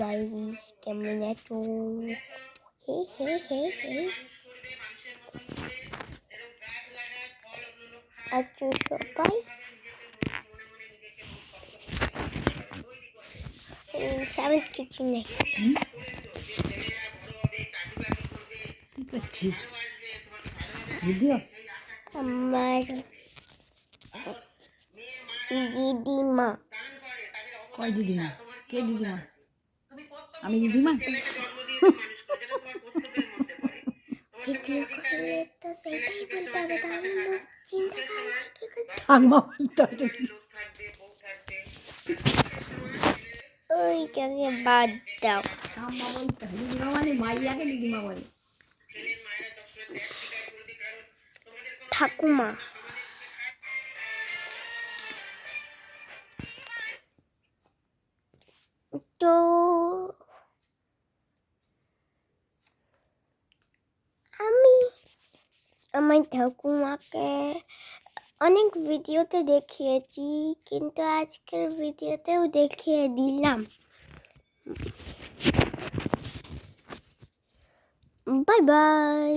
Guys, কেমন আছো? হে হে হে হে আছো সবাই? সেভেন্থ কিছু নেই। আমার দিদিমা। কয় দিদিমা? কে দিদিমা? আমি দিদিমা? ভিডিও করলে তো সেটাই বলতে হবে, তাহলে লোক চিন্তা করবে কি করে? ঠাম্মা বলতে হবে। ওইটাকে বাদ দাও। ঠাম্মা বলতে হবে। দিদিমা মানে মাইয়াকে দিদিমা বলে। ঠাকুমা। তো আমি আমার ঠাকুমাকে অনেক ভিডিওতে দেখিয়েছি, কিন্তু আজকের ভিডিওতেও দেখিয়ে দিলাম। Bye bye.